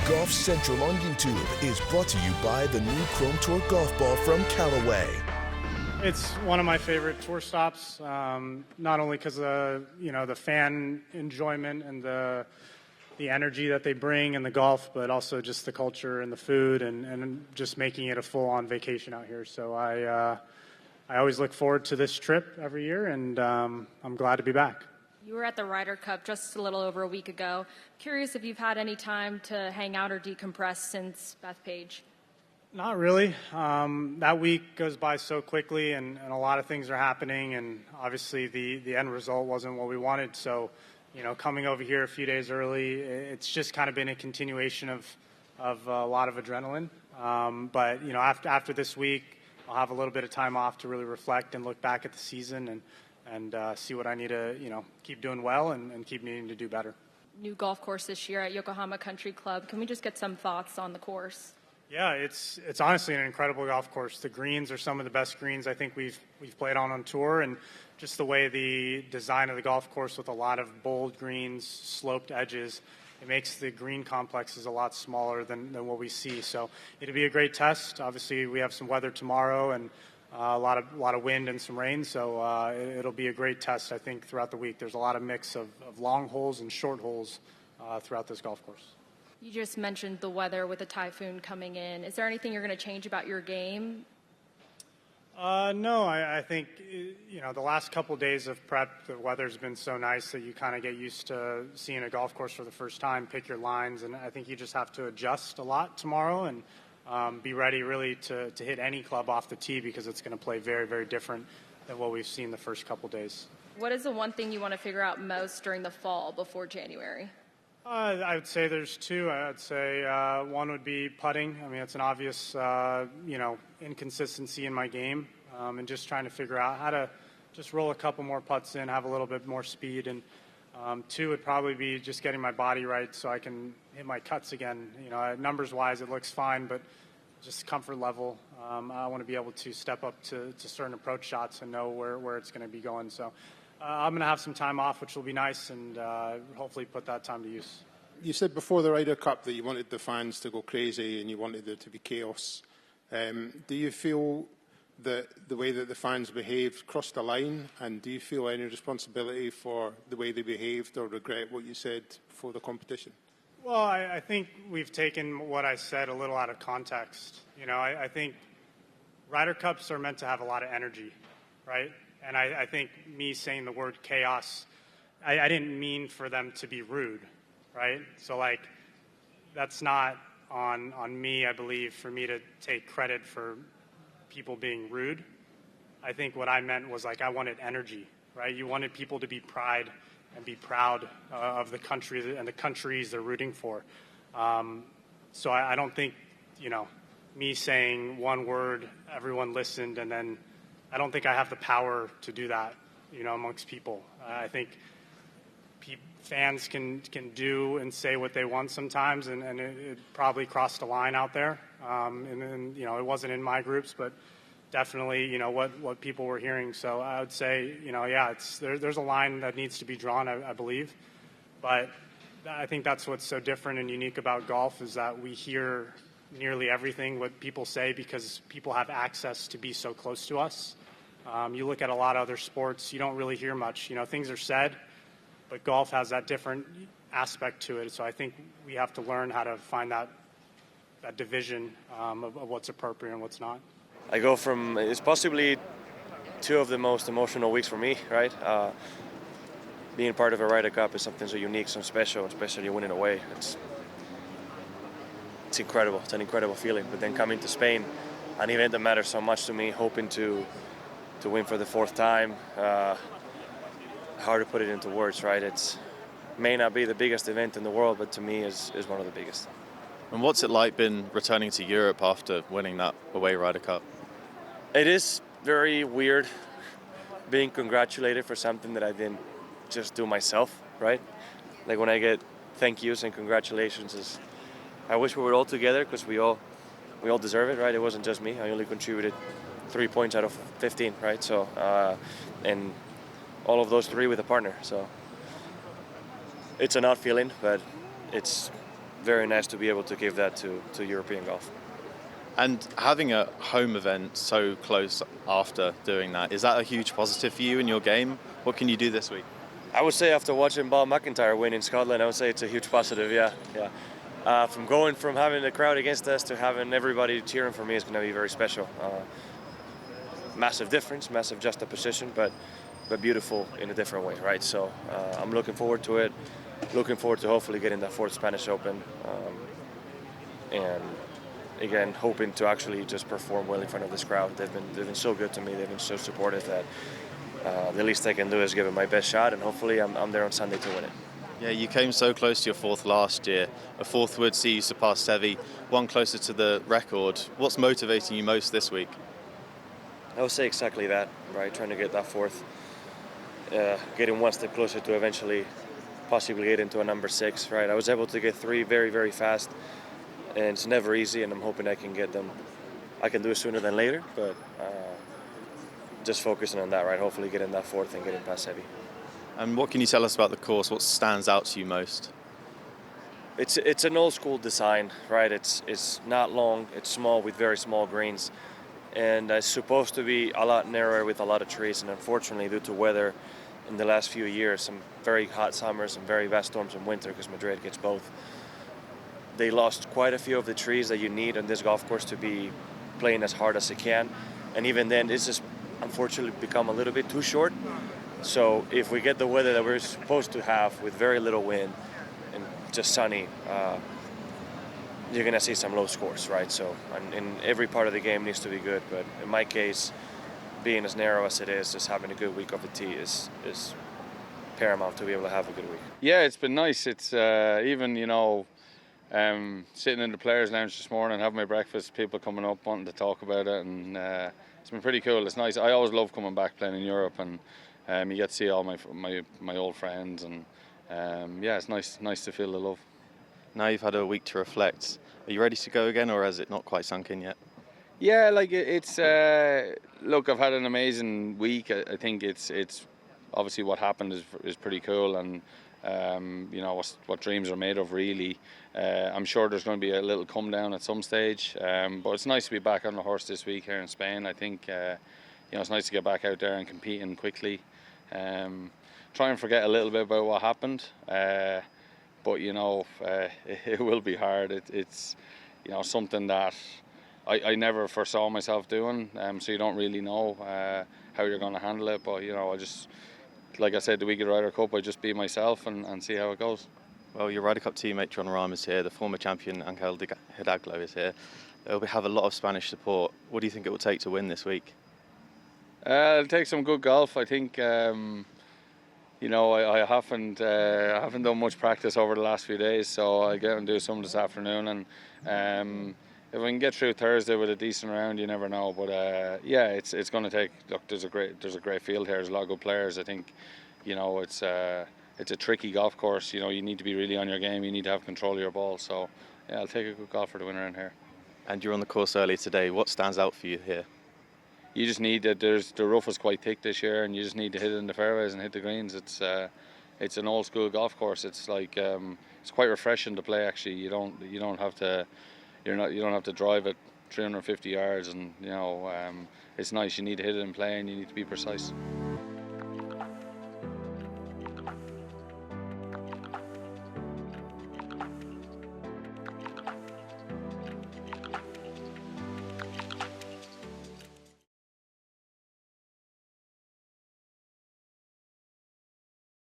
Golf Central on YouTube is brought to you by the new Chrome Tour golf ball from Callaway. It's one of my favorite tour stops, not only because of the fan enjoyment and the energy that they bring and the golf, but also just the culture and the food and just making it a full-on vacation out here. So I always look forward to this trip every year, and I'm glad to be back. You were at the Ryder Cup just a little over a week ago. Curious if you've had any time to hang out or decompress since Bethpage. Not really. That week goes by so quickly, and a lot of things are happening, and obviously the end result wasn't what we wanted. So, coming over here a few days early, it's just kind of been a continuation of a lot of adrenaline. But after this week, I'll have a little bit of time off to really reflect and look back at the season and see what I need to keep doing well and keep needing to do better. New golf course this year at Yokohama Country Club. Can we just get some thoughts on the course? Yeah, it's honestly an incredible golf course. The greens are some of the best greens I think we've played on tour, and just the way the design of the golf course with a lot of bold greens, sloped edges, it makes the green complexes a lot smaller than what we see. So it'll be a great test. Obviously, we have some weather tomorrow and a lot of wind and some rain, so it'll be a great test, I think, throughout the week. There's a lot of mix of long holes and short holes throughout this golf course. You just mentioned the weather with the typhoon coming in. Is there anything you're going to change about your game? No, I think, the last couple days of prep, the weather's been so nice that you kind of get used to seeing a golf course for the first time, pick your lines, and I think you just have to adjust a lot tomorrow and be ready really to hit any club off the tee, because it's going to play very, very different than what we've seen the first couple days. What is the one thing you want to figure out most during the fall before January? I would say there's two. I'd say one would be putting. I mean, it's an obvious, inconsistency in my game, and just trying to figure out how to just roll a couple more putts in, have a little bit more speed. And two would probably be just getting my body right so I can hit my cuts again. Numbers-wise, it looks fine, but just comfort level. I want to be able to step up to certain approach shots and know where it's going to be going. So I'm going to have some time off, which will be nice, and hopefully put that time to use. You said before the Ryder Cup that you wanted the fans to go crazy and you wanted there to be chaos. Do you feel that the way that the fans behaved crossed the line, and do you feel any responsibility for the way they behaved or regret what you said before the competition? Well, I think we've taken what I said a little out of context. I think Ryder Cups are meant to have a lot of energy, right? And I think me saying the word chaos, I didn't mean for them to be rude, right? So, that's not on me, I believe, for me to take credit for people being rude. I think what I meant was, I wanted energy, right? You wanted people to be proud of the country and the countries they're rooting for. So I don't think, me saying one word, everyone listened, and then I don't think I have the power to do that, amongst people. I think fans can do and say what they want sometimes, and it probably crossed a line out there. And it wasn't in my groups, but definitely, what people were hearing. So I would say, there's a line that needs to be drawn, I believe. But I think that's what's so different and unique about golf, is that we hear nearly everything what people say because people have access to be so close to us. You look at a lot of other sports, you don't really hear much. Things are said, but golf has that different aspect to it. So I think we have to learn how to find that division of what's appropriate and what's not. I go from, it's possibly two of the most emotional weeks for me, right? Being part of a Ryder Cup is something so unique, so special, especially winning away. It's incredible. It's an incredible feeling. But then coming to Spain, an event that matters so much to me, hoping to win for the fourth time, hard to put it into words, right? It may not be the biggest event in the world, but to me is one of the biggest. And what's it like been returning to Europe after winning that away Ryder Cup? It is very weird being congratulated for something that I didn't just do myself, right? Like when I get thank yous and congratulations, I wish we were all together because we all deserve it, right? It wasn't just me. I only contributed 3 points out of 15, right? So, and all of those 3 with a partner. So it's an odd feeling, but it's very nice to be able to give that to European golf. And having a home event so close after doing that, is that a huge positive for you in your game? What can you do this week? I would say after watching Bob McIntyre win in Scotland, I would say it's a huge positive, yeah. From going from having the crowd against us to having everybody cheering for me is going to be very special. Massive difference, massive juxtaposition, but beautiful in a different way, right? So I'm looking forward to it. Looking forward to hopefully getting that 4th Spanish Open. And again, hoping to actually just perform well in front of this crowd. They've been so good to me. They've been so supportive that the least I can do is give it my best shot, and hopefully I'm there on Sunday to win it. Yeah, you came so close to your 4th last year. A 4th would see you surpass Seve, one closer to the record. What's motivating you most this week? I would say exactly that, right? Trying to get that 4th, getting one step closer to eventually possibly get into a number 6, right? I was able to get 3 very, very fast, and it's never easy, and I'm hoping I can get them. I can do it sooner than later, but just focusing on that, right? Hopefully getting that 4th and getting past Seve. And what can you tell us about the course? What stands out to you most? It's an old school design, right? It's not long, it's small with very small greens, and it's supposed to be a lot narrower with a lot of trees, and unfortunately due to weather in the last few years, some very hot summers and very bad storms in winter, because Madrid gets both, they lost quite a few of the trees that you need on this golf course to be playing as hard as it can, and even then it's just unfortunately become a little bit too short. So if we get the weather that we're supposed to have with very little wind and just sunny, you're going to see some low scores, right? So in every part of the game needs to be good, but in my case, being as narrow as it is, just having a good week of the tee is paramount to be able to have a good week. Yeah, it's been nice. It's even, sitting in the players' lounge this morning, having my breakfast, people coming up wanting to talk about it, and it's been pretty cool. It's nice. I always love coming back playing in Europe, and you get to see all my old friends, and yeah, it's nice to feel the love. Now you've had a week to reflect. Are you ready to go again, or has it not quite sunk in yet? Yeah, it's look, I've had an amazing week. I think it's obviously what happened is pretty cool, and what dreams are made of, really. I'm sure there's going to be a little come down at some stage, but it's nice to be back on the horse this week here in Spain. I think it's nice to get back out there and competing quickly. Try and forget a little bit about what happened, but it will be hard. It's something that I never foresaw myself doing, so you don't really know how you're going to handle it. But I just, like I said, the week of Ryder Cup, I just be myself and see how it goes. Well, your Ryder Cup teammate Jon Rahm is here. The former champion Angel Hidalgo is here. They'll have a lot of Spanish support. What do you think it will take to win this week? It'll take some good golf. I think I haven't done much practice over the last few days, so I'll get and do some this afternoon. And if we can get through Thursday with a decent round, you never know. But it's going to take. Look, there's a great field here. There's a lot of good players. I think it's a tricky golf course. You need to be really on your game. You need to have control of your ball. So yeah, I'll take a good golfer to win around here. And you're on the course early today. What stands out for you here? You just need that. The rough is quite thick this year, and you just need to hit it in the fairways and hit the greens. It's an old school golf course. It's like it's quite refreshing to play. Actually, you don't have to drive it 350 yards, and it's nice. You need to hit it in play, and you need to be precise.